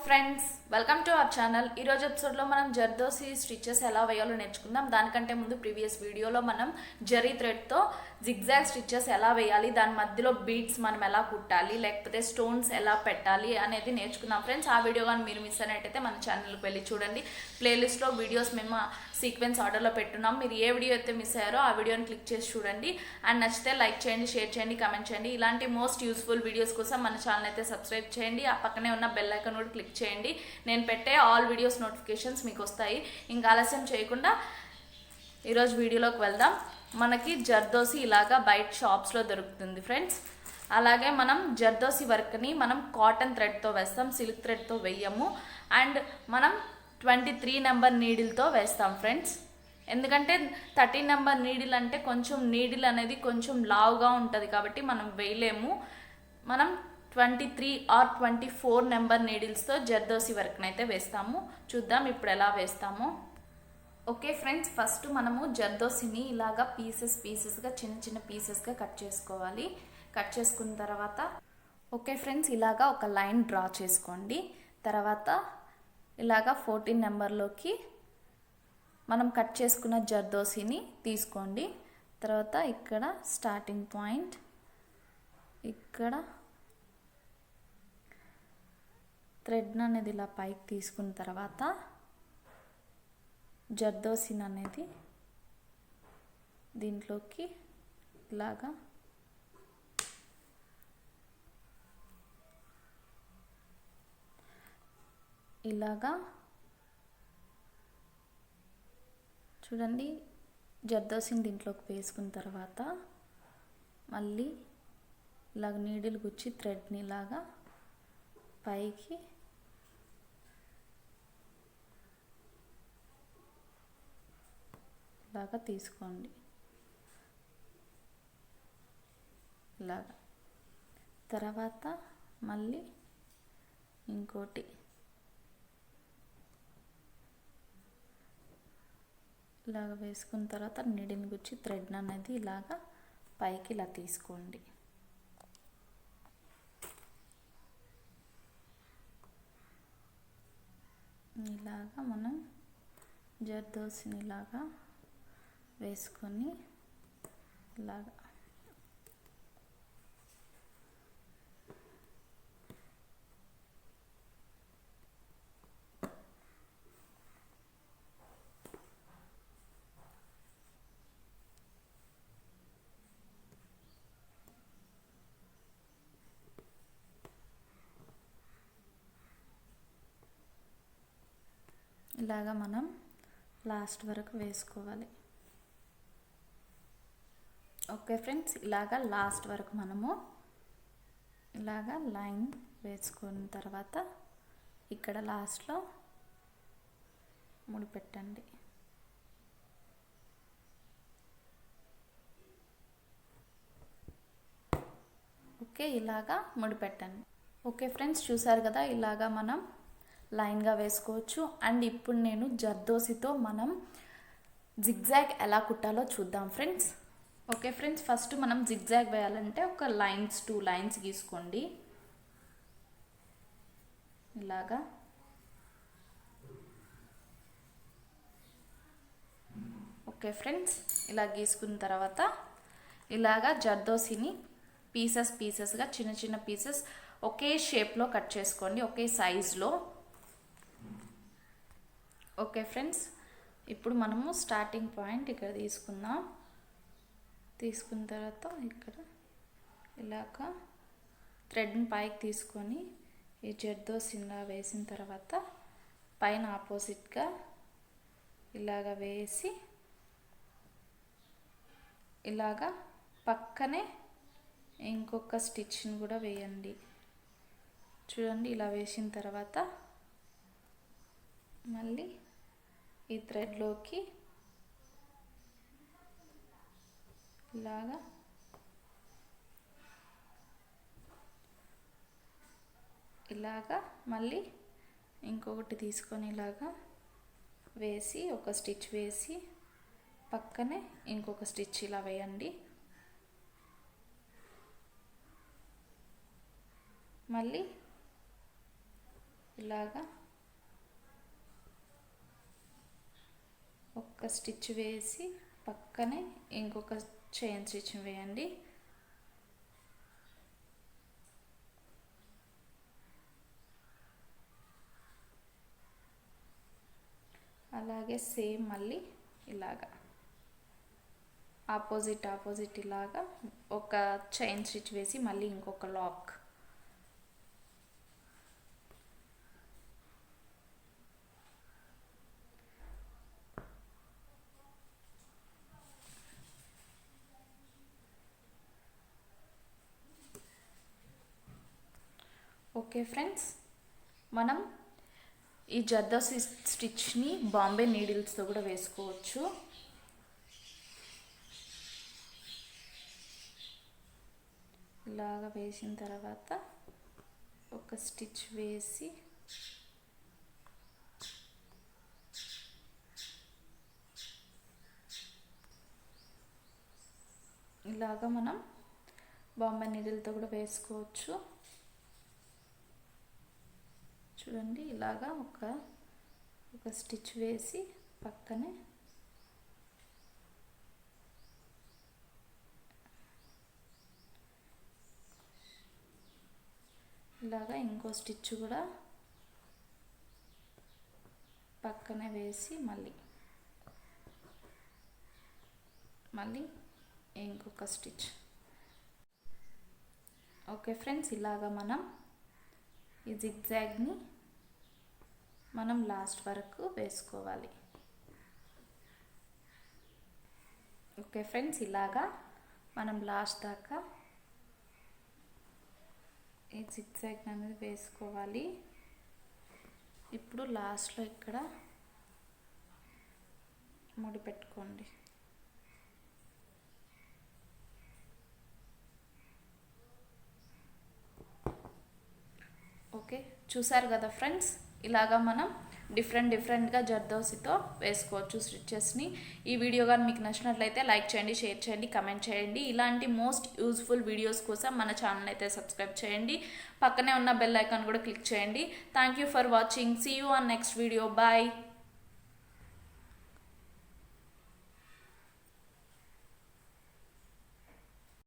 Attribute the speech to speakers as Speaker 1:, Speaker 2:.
Speaker 1: Friends, welcome to our channel. ఈరోజు ఎపిసోడ్లో మనం జర్దోసి స్టిచెస్ ఎలా వేయాలో నేర్చుకుందాం. దానికంటే ముందు ప్రీవియస్ వీడియోలో మనం జరీ థ్రెడ్తో జిగ్జాగ్ స్టిచెస్ ఎలా వేయాలి, దాని మధ్యలో బీడ్స్ మనం ఎలా కుట్టాలి, లేకపోతే స్టోన్స్ ఎలా పెట్టాలి అనేది నేర్చుకుందాం ఫ్రెండ్స్. ఆ వీడియో కానీ మీరు మిస్ అయినట్టయితే మన ఛానల్కి వెళ్ళి చూడండి. ప్లేలిస్ట్లో వీడియోస్ మేము సీక్వెన్స్ ఆర్డర్లో పెట్టున్నాం. మీరు ఏ వీడియో అయితే మిస్ అయ్యారో ఆ వీడియోని క్లిక్ చేసి చూడండి. అండ్ నచ్చితే లైక్ చేయండి, షేర్ చేయండి, కమెంట్ చేయండి. ఇలాంటి మోస్ట్ యూస్ఫుల్ వీడియోస్ కోసం మన ఛానల్ అయితే సబ్స్క్రైబ్ చేయండి. ఆ పక్కనే ఉన్న బెల్ ఐకాన్ కూడా క్లిక్ చేయండి. నేను పెట్టే ఆల్ వీడియోస్ నోటిఫికేషన్స్ మీకు వస్తాయి. ఇంకా ఆలస్యం చేయకుండా ఈరోజు వీడియోలోకి వెళ్దాం. మనకి జర్దోసి ఇలాగా బయట షాప్స్లో దొరుకుతుంది ఫ్రెండ్స్. అలాగే మనం జర్దోసి వర్క్ని మనం కాటన్ థ్రెడ్తో వేస్తాం, సిల్క్ థ్రెడ్తో వేయము. అండ్ మనం 23 నెంబర్ నీడిల్తో వేస్తాం ఫ్రెండ్స్. ఎందుకంటే 13 నెంబర్ నీడిల్ అంటే కొంచెం నీడిల్ అనేది కొంచెం లావుగా ఉంటుంది కాబట్టి మనం వేయలేము. మనం 23 ఆర్ 24 నెంబర్ నీడిల్స్తో జర్దోసి వర్క్ని అయితే వేస్తాము. చూద్దాం ఇప్పుడు ఎలా వేస్తామో. ఓకే ఫ్రెండ్స్, ఫస్ట్ మనము జర్దోసిని ఇలాగా పీసెస్గా చిన్న పీసెస్గా కట్ చేసుకోవాలి. కట్ చేసుకున్న తర్వాత ఓకే ఫ్రెండ్స్, ఇలాగా ఒక లైన్ డ్రా చేసుకోండి. తర్వాత ఇలాగా 14 నెంబర్లోకి మనం కట్ చేసుకున్న జర్దోసిని తీసుకోండి. తర్వాత ఇక్కడ స్టార్టింగ్ పాయింట్, ఇక్కడ థ్రెడ్ అనేది ఇలా పైకి తీసుకున్న తర్వాత జర్దోసిని అనేది దీంట్లోకి ఇలాగా చూడండి. జర్దోసిని దీంట్లోకి వేసుకున్న తర్వాత మళ్ళీ ఇలాగ నీడిల్ గుచ్చి థ్రెడ్ని ఇలాగా పైకి ఇలాగా తీసుకోండి. ఇలాగా తర్వాత మళ్ళీ ఇంకోటి ఇలాగ వేసుకున్న తర్వాత నీడిల్ని గుచ్చి థ్రెడ్ అనేది ఇలాగా పైకి ఇలా తీసుకోండి. ఇలాగా మనం జర్దోసిని ఇలాగా వేసుకొని ఇలాగా మనం లాస్ట్ వరకు వేసుకోవాలి. ఓకే ఫ్రెండ్స్, ఇలాగా లాస్ట్ వరకు మనము ఇలాగా లైన్ వేసుకున్న తర్వాత ఇక్కడ లాస్ట్లో ముడి పెట్టండి. ఓకే, ఇలాగా ముడి పెట్టండి. ఓకే ఫ్రెండ్స్, చూసారు కదా, ఇలాగా మనం లైన్గా వేసుకోవచ్చు. అండ్ ఇప్పుడు నేను జర్దోసితో మనం జిగ్జాగ్ ఎలా కుట్టాలో చూద్దాం ఫ్రెండ్స్. ఓకే ఫ్రెండ్స్, ఫస్ట్ మనం జిగ్జాగ్ వేయాలంటే ఒక 2 లైన్స్ గీసుకోండి. ఇలాగా ఓకే ఫ్రెండ్స్, ఇలా గీసుకున్న తర్వాత ఇలాగా జర్దోసిని పీసెస్గా చిన్న పీసెస్ ఒకే షేప్లో కట్ చేసుకోండి, ఒకే సైజులో. ఓకే ఫ్రెండ్స్, ఇప్పుడు మనము స్టార్టింగ్ పాయింట్ ఇక్కడ తీసుకుందాం. తీసుకున్న తర్వాత ఇక్కడ ఇలాగ థ్రెడ్ని పైకి తీసుకొని ఈ జర్దోసిని వేసిన తర్వాత పైన ఆపోజిట్గా ఇలాగ వేసి ఇలాగ పక్కనే ఇంకొక స్టిచ్ని కూడా వేయండి. చూడండి, ఇలా వేసిన తర్వాత మళ్ళీ ఈ థ్రెడ్లోకి ఇలాగా మళ్ళీ ఇంకొకటి తీసుకొని ఇలాగా వేసి ఒక స్టిచ్ వేసి పక్కనే ఇంకొక స్టిచ్ ఇలా వేయండి. మళ్ళీ ఇలాగా ఒక స్టిచ్ వేసి పక్కనే ఇంకొక చైన్ స్టిచ్ వేయండి. అలాగే సేమ్ మళ్ళీ ఇలాగా ఆపోజిట్ ఇలాగా ఒక చైన్ స్టిచ్ వేసి మళ్ళీ ఇంకొక లాక్. ఓకే ఫ్రెండ్స్, మనం ఈ జర్దోసి స్టిచ్ని బాంబే నీడిల్స్తో కూడా వేసుకోవచ్చు. ఇలాగా వేసిన తర్వాత ఒక స్టిచ్ వేసి ఇలాగా మనం బాంబే నీడిల్తో కూడా వేసుకోవచ్చు. చూడండి, ఇలాగా ఒక స్టిచ్ వేసి పక్కనే ఇలాగా ఇంకో స్టిచ్ కూడా పక్కనే వేసి మళ్ళీ ఇంకొక స్టిచ్. ఓకే ఫ్రెండ్స్, ఇలాగా మనం ఈ జిగ్జాగ్ని మనం లాస్ట్ వరకు వేసుకోవాలి. ఓకే ఫ్రెండ్స్, ఇలాగా మనం లాస్ట్ దాకా ఈ జిగ్జాగ్ అనేది వేసుకోవాలి. ఇప్పుడు లాస్ట్లో ఇక్కడ ముడి పెట్టుకోండి. ఓకే, చూసారు కదా ఫ్రెండ్స్, ఇలాగా మనం డిఫరెంట్గా జర్దోసితో వేసుకోవచ్చు స్టిచెస్ని. ఈ వీడియో కానీ మీకు నచ్చినట్లయితే లైక్ చేయండి, షేర్ చేయండి, కమెంట్ చేయండి. ఇలాంటి మోస్ట్ యూజ్ఫుల్ వీడియోస్ కోసం మన ఛానల్ అయితే సబ్స్క్రైబ్ చేయండి. పక్కనే ఉన్న బెల్ ఐకాన్ కూడా క్లిక్ చేయండి. Thank you for watching. See you on next video. Bye.